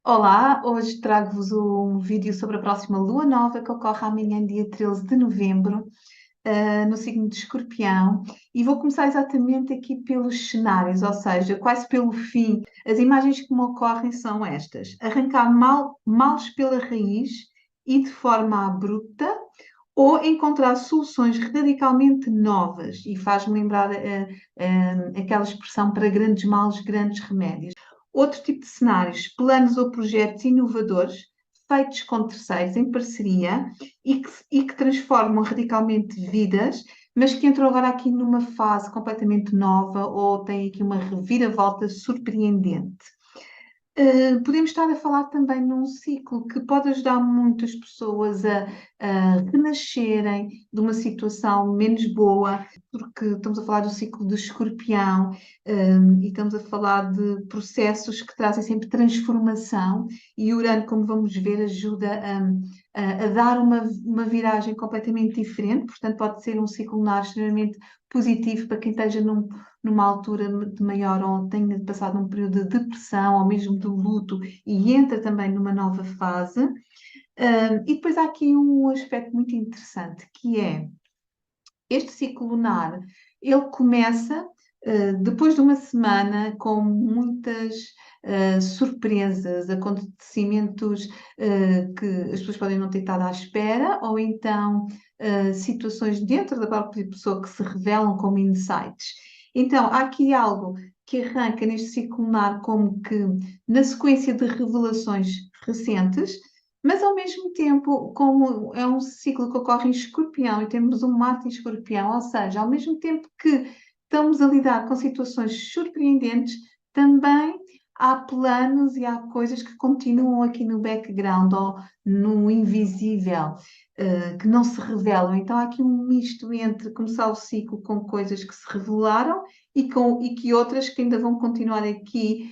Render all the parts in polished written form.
Olá, hoje trago-vos um vídeo sobre a próxima lua nova que ocorre amanhã, dia 13 de novembro, no signo de Escorpião, e vou começar exatamente aqui pelos cenários, ou seja, quase pelo fim. As imagens que me ocorrem são estas: arrancar males pela raiz e de forma abrupta, ou encontrar soluções radicalmente novas, e faz-me lembrar aquela expressão para grandes males, grandes remédios. Outro tipo de cenários, planos ou projetos inovadores, feitos com terceiros, em parceria, e que transformam radicalmente vidas, mas que entram agora aqui numa fase completamente nova ou têm aqui uma reviravolta surpreendente. Podemos estar a falar também num ciclo que pode ajudar muitas pessoas a renascerem de uma situação menos boa, porque estamos a falar do ciclo do escorpião, e estamos a falar de processos que trazem sempre transformação, e o Urano, como vamos ver, ajuda a dar uma viragem completamente diferente, portanto, pode ser um ciclo lunar extremamente positivo para quem esteja numa altura de maior ou tenha passado um período de depressão ou mesmo de luto e entra também numa nova fase. E depois há aqui um aspecto muito interessante, que é este ciclo lunar, ele começa depois de uma semana com muitas surpresas, acontecimentos que as pessoas podem não ter estado à espera, ou então situações dentro da própria pessoa que se revelam como insights. Então, há aqui algo que arranca neste ciclo lunar como que na sequência de revelações recentes, mas ao mesmo tempo, como é um ciclo que ocorre em Escorpião e temos um Marte em Escorpião, ou seja, ao mesmo tempo que estamos a lidar com situações surpreendentes, também há planos e há coisas que continuam aqui no background ou no invisível, que não se revelam. Então há aqui um misto entre começar o ciclo com coisas que se revelaram e que outras que ainda vão continuar aqui.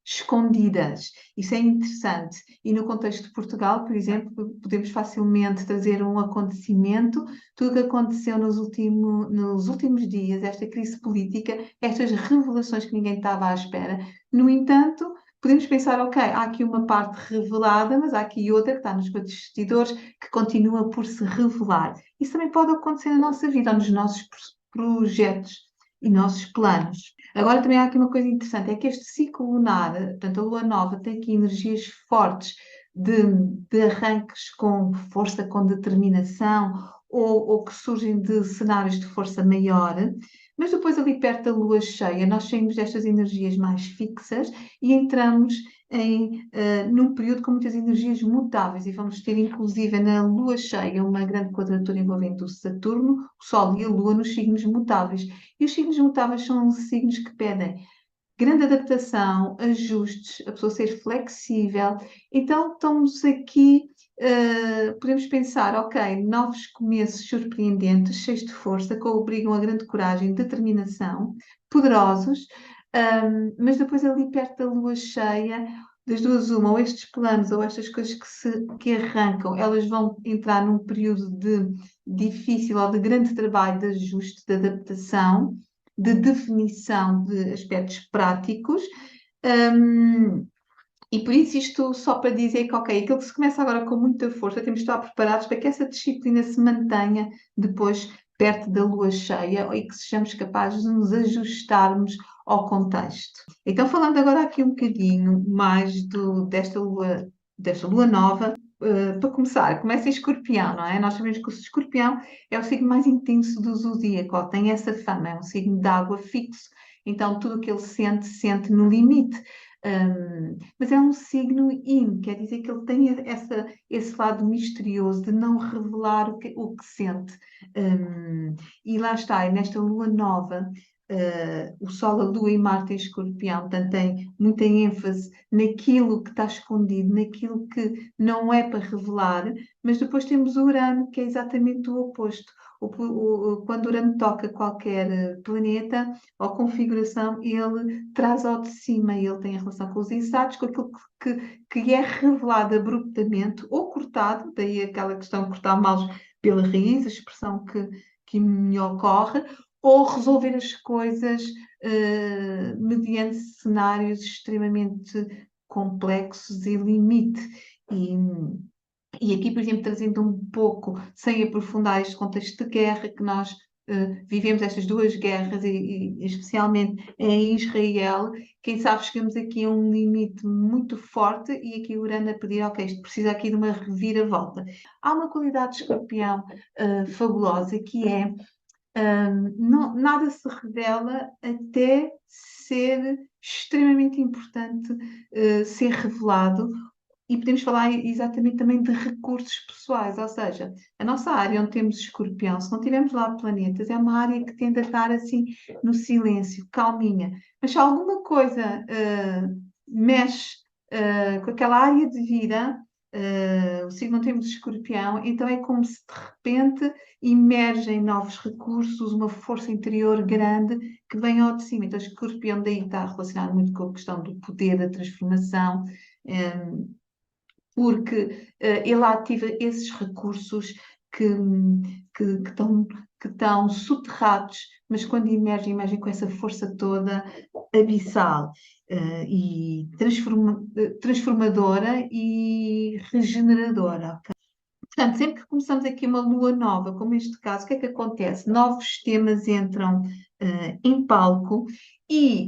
Escondidas. Isso é interessante. E no contexto de Portugal, por exemplo, podemos facilmente trazer um acontecimento, tudo o que aconteceu nos últimos dias, esta crise política, estas revelações que ninguém estava à espera. No entanto, podemos pensar, ok, há aqui uma parte revelada, mas há aqui outra que está nos bastidores que continua por se revelar. Isso também pode acontecer na nossa vida, ou nos nossos projetos e nossos planos. Agora também há aqui uma coisa interessante, é que este ciclo lunar, portanto a lua nova, tem aqui energias fortes de, de arranques com força, com determinação, ou que surgem de cenários de força maior, mas depois ali perto da lua cheia, nós saímos destas energias mais fixas e entramos num período com muitas energias mutáveis, e vamos ter inclusive na lua cheia uma grande quadratura envolvendo o Saturno, o Sol e a Lua nos signos mutáveis. E os signos mutáveis são signos que pedem grande adaptação, ajustes, a pessoa ser flexível. Então, estamos aqui, podemos pensar, ok, novos começos surpreendentes, cheios de força, que obrigam a grande coragem, determinação, poderosos, mas depois ali perto da lua cheia, das duas uma, ou estes planos ou estas coisas que arrancam, elas vão entrar num período de difícil ou de grande trabalho de ajuste, de adaptação, de definição de aspectos práticos. Um, e por isso isto só para dizer que, ok, aquilo que se começa agora com muita força, temos de estar preparados para que essa disciplina se mantenha depois perto da lua cheia e que sejamos capazes de nos ajustarmos ao contexto. Então, falando agora aqui um bocadinho mais desta lua nova, para começar, começa em Escorpião, não é? Nós sabemos que o Escorpião é o signo mais intenso do zodíaco, ó, tem essa fama, é um signo de água fixo, então tudo o que ele sente, sente no limite. Mas é um signo yin, quer dizer que ele tem esse lado misterioso de não revelar o que sente. E lá está, é nesta lua nova, o Sol, a Lua e Marte em Escorpião, portanto, tem muita ênfase naquilo que está escondido, naquilo que não é para revelar, mas depois temos o Urano, que é exatamente o oposto. Quando Urano toca qualquer planeta ou configuração, ele traz ao de cima, ele tem a relação com os insights, com aquilo que é revelado abruptamente ou cortado, daí aquela questão de cortar maus pela raiz, a expressão que me ocorre, ou resolver as coisas mediante cenários extremamente complexos e limite. E aqui, por exemplo, trazendo um pouco, sem aprofundar este contexto de guerra, que nós vivemos estas duas guerras, e especialmente em Israel, quem sabe chegamos aqui a um limite muito forte e aqui o Urano a pedir, ok, isto precisa aqui de uma reviravolta. Há uma qualidade de Escorpião fabulosa que é nada se revela até ser extremamente importante ser revelado. E podemos falar exatamente também de recursos pessoais, ou seja, a nossa área onde temos Escorpião, se não tivermos lá planetas, é uma área que tende a estar assim no silêncio, calminha. Mas se alguma coisa mexe com aquela área de vida, o signo onde temos Escorpião, então é como se de repente emergem novos recursos, uma força interior grande que vem ao de cima. Então, Escorpião daí está relacionado muito com a questão do poder, da transformação. Porque ele ativa esses recursos que, que estão soterrados, mas quando emergem com essa força toda abissal e transformadora e regeneradora. Portanto, sempre que começamos aqui uma lua nova, como este caso, o que é que acontece? Novos temas entram em palco,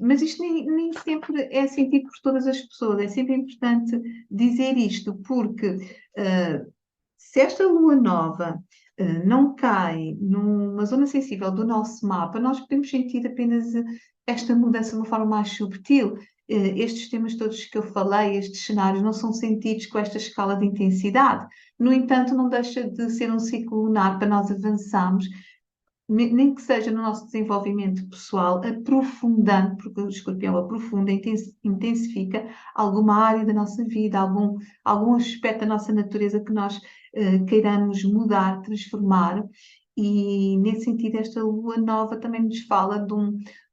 mas isto nem sempre é sentido por todas as pessoas, é sempre importante dizer isto, porque se esta lua nova não cai numa zona sensível do nosso mapa, nós podemos sentir apenas esta mudança de uma forma mais subtil. Estes temas todos que eu falei, estes cenários, não são sentidos com esta escala de intensidade. No entanto, não deixa de ser um ciclo lunar para nós avançarmos, nem que seja no nosso desenvolvimento pessoal, aprofundando, porque o escorpião aprofunda, intensifica alguma área da nossa vida, algum aspecto da nossa natureza que nós queiramos mudar, transformar. E nesse sentido, esta lua nova também nos fala de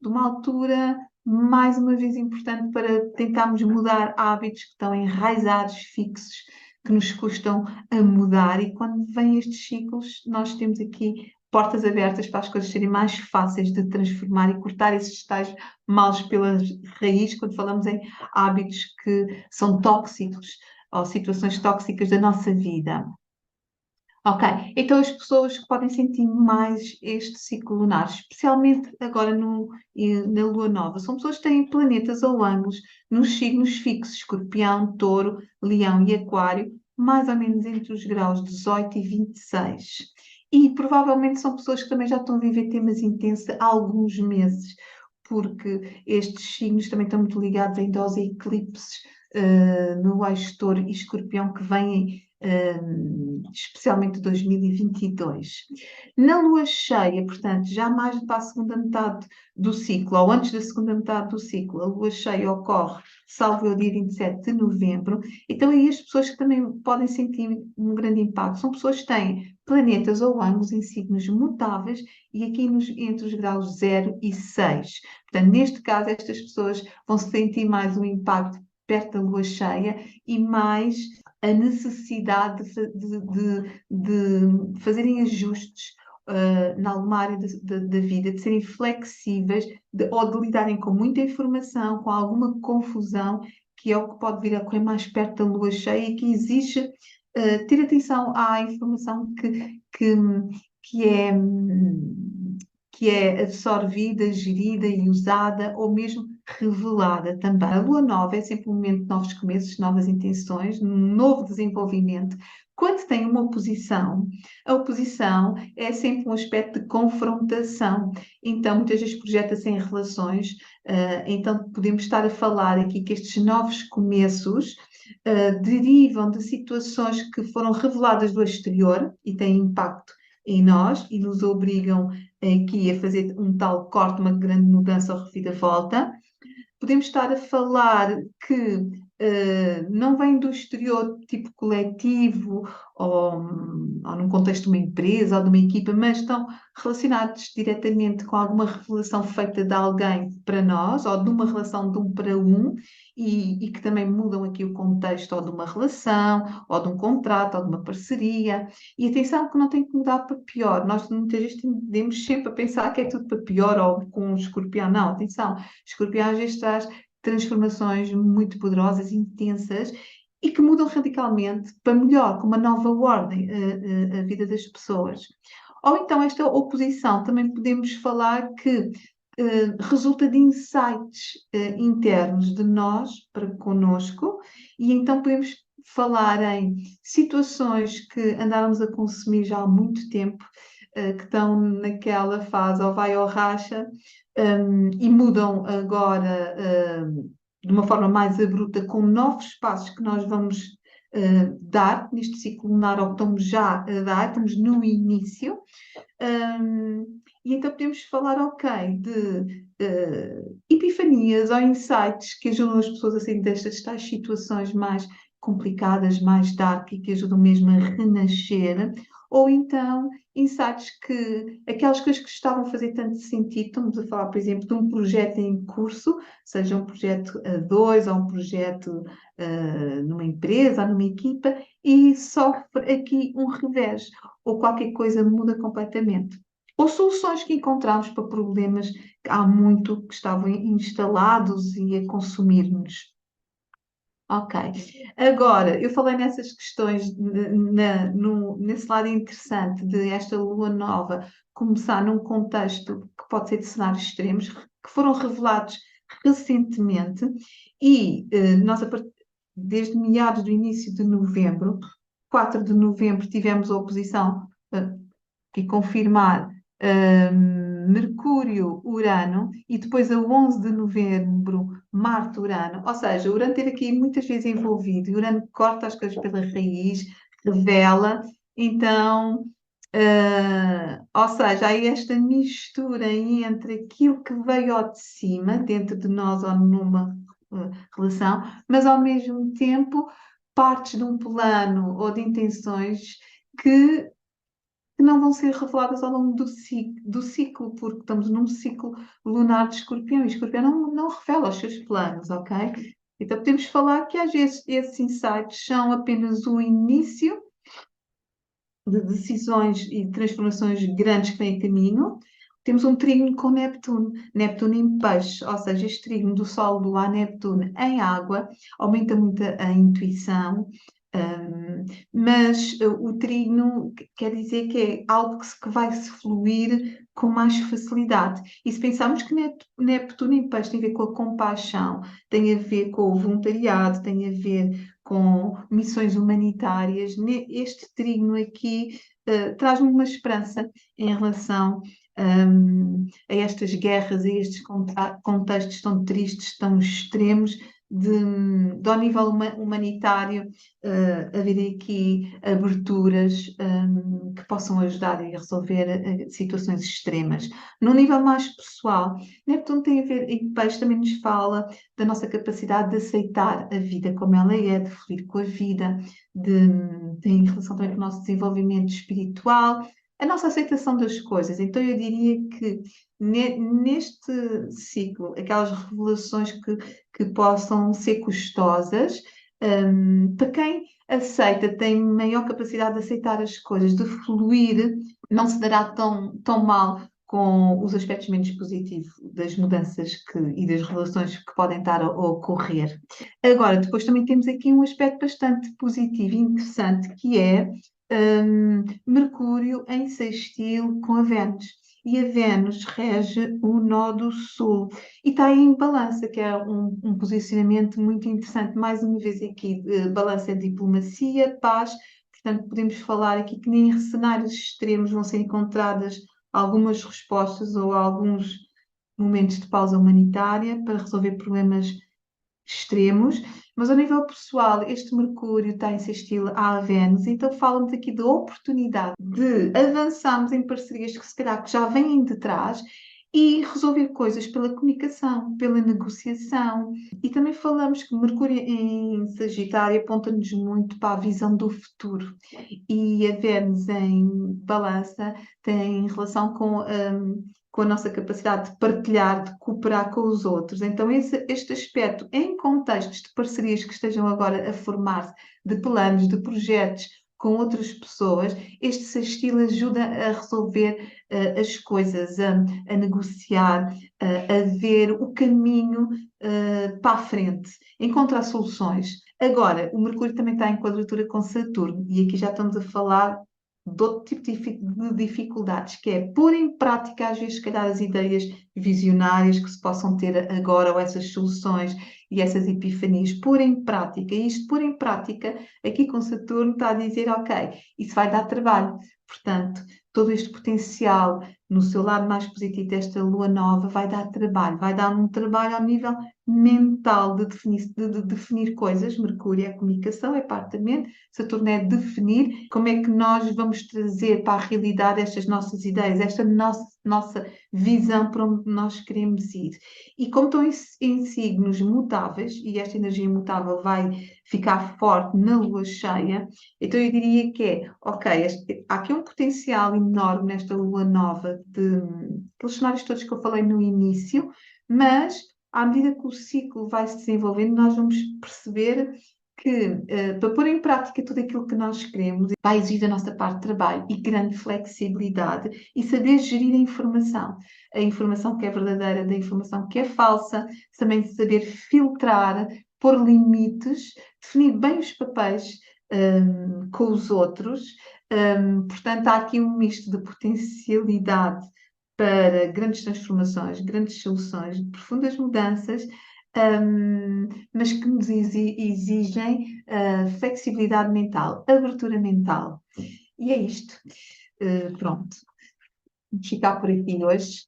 uma altura, mais uma vez, importante para tentarmos mudar hábitos que estão enraizados, fixos, que nos custam a mudar. E quando vêm estes ciclos, nós temos aqui portas abertas para as coisas serem mais fáceis de transformar e cortar esses tais males pela raiz, quando falamos em hábitos que são tóxicos ou situações tóxicas da nossa vida. Ok, então as pessoas que podem sentir mais este ciclo lunar, especialmente agora na Lua Nova, são pessoas que têm planetas ou ângulos nos signos fixos, Escorpião, Touro, Leão e Aquário, mais ou menos entre os graus 18 e 26. E provavelmente são pessoas que também já estão a viver temas intensos há alguns meses, porque estes signos também estão muito ligados ainda aos eclipses no eixo Touro e Escorpião que vêm especialmente 2022. Na lua cheia, portanto, já mais para a segunda metade do ciclo, ou antes da segunda metade do ciclo, a lua cheia ocorre, salvo o dia 27 de novembro, então aí as pessoas que também podem sentir um grande impacto são pessoas que têm planetas ou ângulos em signos mutáveis e aqui entre os graus 0 e 6. Portanto, neste caso, estas pessoas vão sentir mais um impacto perto da lua cheia e mais a necessidade de fazerem ajustes em alguma área da vida, de serem flexíveis ou de lidarem com muita informação, com alguma confusão, que é o que pode vir a correr mais perto da lua cheia e que exige ter atenção à informação que é absorvida, gerida e usada, ou mesmo revelada também. A lua nova é sempre um momento de novos começos, novas intenções, novo desenvolvimento. Quando tem uma oposição, a oposição é sempre um aspecto de confrontação. Então, muitas vezes projeta-se em relações. Então, podemos estar a falar aqui que estes novos começos derivam de situações que foram reveladas do exterior e têm impacto em nós e nos obrigam aqui a fazer um tal corte, uma grande mudança ou reviravolta. Podemos estar a falar que não vem do exterior tipo coletivo ou num contexto de uma empresa ou de uma equipa, mas estão relacionados diretamente com alguma revelação feita de alguém para nós ou de uma relação de um para um e que também mudam aqui o contexto ou de uma relação ou de um contrato ou de uma parceria. E atenção que não tem que mudar para pior. Nós muitas vezes tendemos sempre a pensar que é tudo para pior ou com um escorpião. Não, atenção. Escorpião às vezes traz transformações muito poderosas, intensas, e que mudam radicalmente para melhor, com uma nova ordem, a vida das pessoas. Ou então, esta oposição, também podemos falar que resulta de insights internos de nós para connosco, e então podemos falar em situações que andávamos a consumir já há muito tempo, que estão naquela fase ou vai ou racha, e mudam agora de uma forma mais abrupta, com novos passos que nós vamos dar neste ciclo lunar, ou que estamos já a dar, estamos no início. E então podemos falar, ok, de epifanias ou insights que ajudam as pessoas a sair destas tais situações mais complicadas, mais dark, e que ajudam mesmo a renascer. Ou então insights que, aquelas coisas que estavam a fazer tanto sentido, estamos a falar, por exemplo, de um projeto em curso, seja um projeto a dois, ou um projeto numa empresa, ou numa equipa, e sofre aqui um revés, ou qualquer coisa muda completamente. Ou soluções que encontramos para problemas que há muito que estavam instalados e a consumir-nos. Ok. Agora, eu falei nessas questões, nesse lado interessante de esta lua nova começar num contexto que pode ser de cenários extremos, que foram revelados recentemente, e nós, desde meados do início de novembro, 4 de novembro, tivemos a oposição, e confirmar, Mercúrio-Urano, e depois a 11 de novembro, Marte-Urano. Ou seja, Urano esteve aqui muitas vezes envolvido, e Urano corta as coisas pela raiz, revela. Então, ou seja, há esta mistura entre aquilo que veio ao de cima, dentro de nós ou numa relação, mas ao mesmo tempo partes de um plano ou de intenções que não vão ser reveladas ao longo do ciclo, porque estamos num ciclo lunar de Escorpião, e Escorpião não revela os seus planos, ok? Então podemos falar que às vezes esses insights são apenas o início de decisões e de transformações grandes que vêm a caminho. Temos um trígono com Neptuno, Neptuno em peixe, ou seja, este trígono do Sol, do Ar, Neptuno em água, aumenta muito a intuição, mas o trígono quer dizer que é algo que vai se fluir com mais facilidade. E se pensarmos que Neptuno em peixe tem a ver com a compaixão, tem a ver com o voluntariado, tem a ver com missões humanitárias, este trígono aqui traz-me uma esperança em relação a estas guerras, a estes contextos tão tristes, tão extremos, ao nível humanitário, haver aqui aberturas que possam ajudar a resolver situações extremas. No nível mais pessoal, Neptuno tem a ver, em peixe também nos fala da nossa capacidade de aceitar a vida como ela é, de fluir com a vida, tem relação também com o nosso desenvolvimento espiritual, a nossa aceitação das coisas. Então eu diria que neste ciclo, aquelas revelações que possam ser custosas, para quem aceita, tem maior capacidade de aceitar as coisas, de fluir, não se dará tão mal com os aspectos menos positivos das mudanças e das relações que podem estar a ocorrer. Agora, depois também temos aqui um aspecto bastante positivo e interessante, que é Mercúrio em sextil com a Vênus. E a Vênus rege o nó do Sul e está em balança, que é um posicionamento muito interessante. Mais uma vez aqui, balança é diplomacia, paz. Portanto, podemos falar aqui que nem em cenários extremos vão ser encontradas algumas respostas ou alguns momentos de pausa humanitária para resolver problemas extremos, mas ao nível pessoal, este Mercúrio está em sextil à Vênus, então fala-nos aqui da oportunidade de avançarmos em parcerias que se calhar que já vêm de trás e resolver coisas pela comunicação, pela negociação. E também falamos que Mercúrio em Sagitário aponta-nos muito para a visão do futuro, e a Vênus em Balança tem relação com a nossa capacidade de partilhar, de cooperar com os outros. Então, este aspecto, em contextos de parcerias que estejam agora a formar-se, de planos, de projetos, com outras pessoas, este sextil ajuda a resolver as coisas, a negociar, a ver o caminho para a frente, encontrar soluções. Agora, o Mercúrio também está em quadratura com Saturno, e aqui já estamos a falar de outro tipo de dificuldades, que é pôr em prática, às vezes, se calhar, as ideias visionárias que se possam ter agora, ou essas soluções e essas epifanias, pôr em prática. E isto, pôr em prática, aqui com Saturno, está a dizer, ok, isso vai dar trabalho. Portanto, todo este potencial no seu lado mais positivo desta lua nova vai dar trabalho, vai dar um trabalho ao nível mental de definir coisas. Mercúrio é a comunicação, é parte da mente, Saturno é definir como é que nós vamos trazer para a realidade estas nossas ideias, esta nossa visão para onde nós queremos ir. E como estão em signos mutáveis, e esta energia mutável vai ficar forte na lua cheia, então eu diria que é, ok, há aqui um potencial enorme nesta lua nova de aqueles cenários todos que eu falei no início, mas à medida que o ciclo vai se desenvolvendo, nós vamos perceber que para pôr em prática tudo aquilo que nós queremos, vai exigir da nossa parte de trabalho e grande flexibilidade e saber gerir a informação que é verdadeira da informação que é falsa, também saber filtrar, pôr limites, definir bem os papéis com os outros. Portanto, há aqui um misto de potencialidade para grandes transformações, grandes soluções, profundas mudanças, mas que nos exigem flexibilidade mental, abertura mental. E é isto. Pronto, vamos ficar por aqui hoje.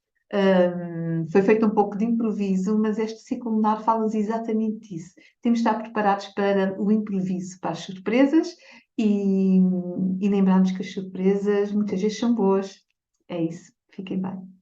Foi feito um pouco de improviso, mas este ciclo lunar fala exatamente isso. Temos de estar preparados para o improviso, para as surpresas e lembrarmos que as surpresas muitas vezes são boas. É isso. Fiquem bem.